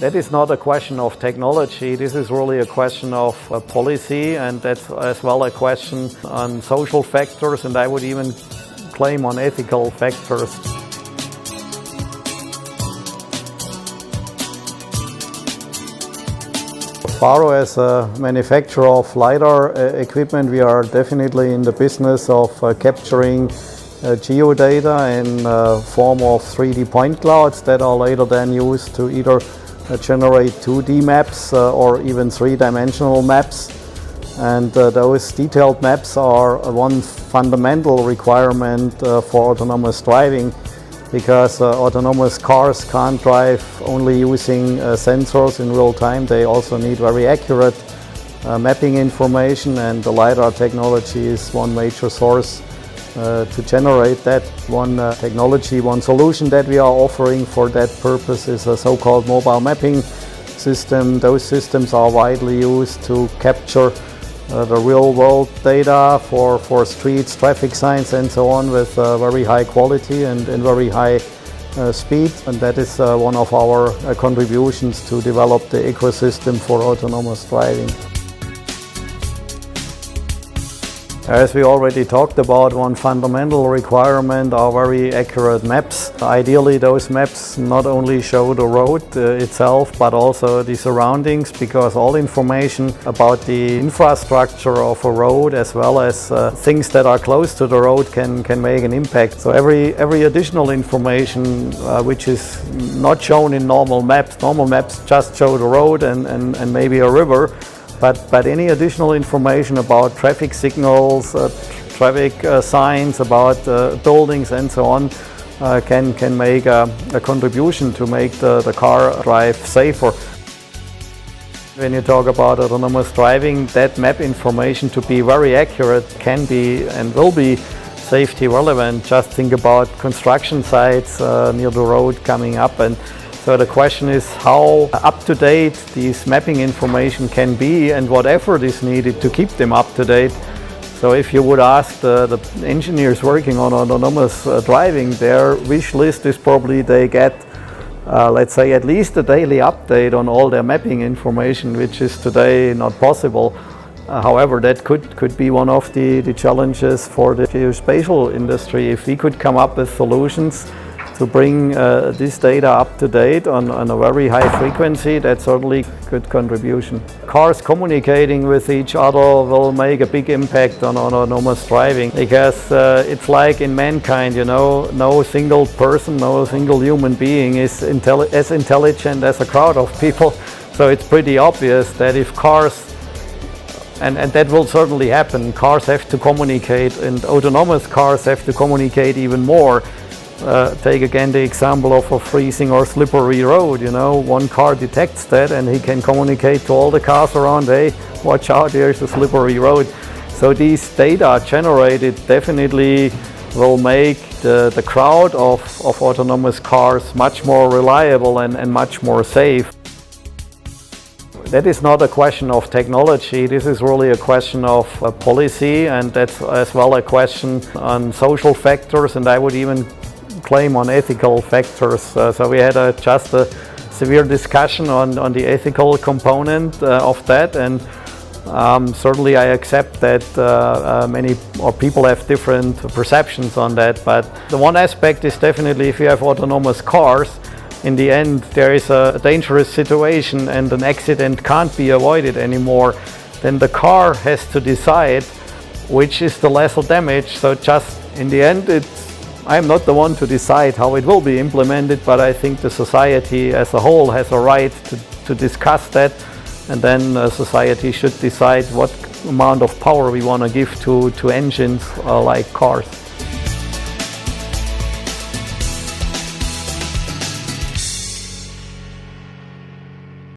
That is not a question of technology. This is really a question of policy, and that's as well a question on social factors, and I would even claim on ethical factors. Faro, as a manufacturer of LiDAR equipment, we are definitely in the business of capturing geodata in form of 3D point clouds that are later then used to either generate 2D maps or even three-dimensional maps. And those detailed maps are one fundamental requirement for autonomous driving, because autonomous cars can't drive only using sensors in real time. They also need very accurate mapping information, and the LiDAR technology is one major source to generate that. One technology, one solution that we are offering for that purpose is a so-called mobile mapping system. Those systems are widely used to capture the real-world data for streets, traffic signs and so on with very high quality and very high speed. And that is one of our contributions to develop the ecosystem for autonomous driving. As we already talked about, one fundamental requirement are very accurate maps. Ideally, those maps not only show the road itself, but also the surroundings, because all information about the infrastructure of a road, as well as things that are close to the road, can make an impact. So every additional information which is not shown in normal maps just show the road and maybe a river. But any additional information about traffic signals, traffic signs, about buildings and so on can make a contribution to make the car drive safer. When you talk about autonomous driving, that map information, to be very accurate, can be and will be safety relevant. Just think about construction sites near the road coming up, and so the question is how up-to-date these mapping information can be and what effort is needed to keep them up-to-date. So if you would ask the engineers working on autonomous driving, their wish list is probably they get, let's say, at least a daily update on all their mapping information, which is today not possible. However, that could be one of the challenges for the geospatial industry. If we could come up with solutions to bring this data up to date on a very high frequency, that's certainly a good contribution. Cars communicating with each other will make a big impact on autonomous driving, because it's like in mankind, you know, no single person, no single human being is as intelligent as a crowd of people. So it's pretty obvious that if cars, and that will certainly happen, cars have to communicate, and autonomous cars have to communicate even more. Take again the example of a freezing or slippery road. You know, one car detects that and he can communicate to all the cars around, hey, watch out, here's a slippery road. So these data generated definitely will make the crowd of autonomous cars much more reliable and much more safe. That is not a question of technology. This is really a question of policy, and that's as well a question on social factors, and I would even claim on ethical factors. So we had just a severe discussion on the ethical component of that, and certainly I accept that many people have different perceptions on that. But the one aspect is definitely, if you have autonomous cars, in the end there is a dangerous situation and an accident can't be avoided anymore, then the car has to decide which is the lesser damage. So just in the end, I'm not the one to decide how it will be implemented, but I think the society as a whole has a right to discuss that, and then society should decide what amount of power we want to give to engines like cars.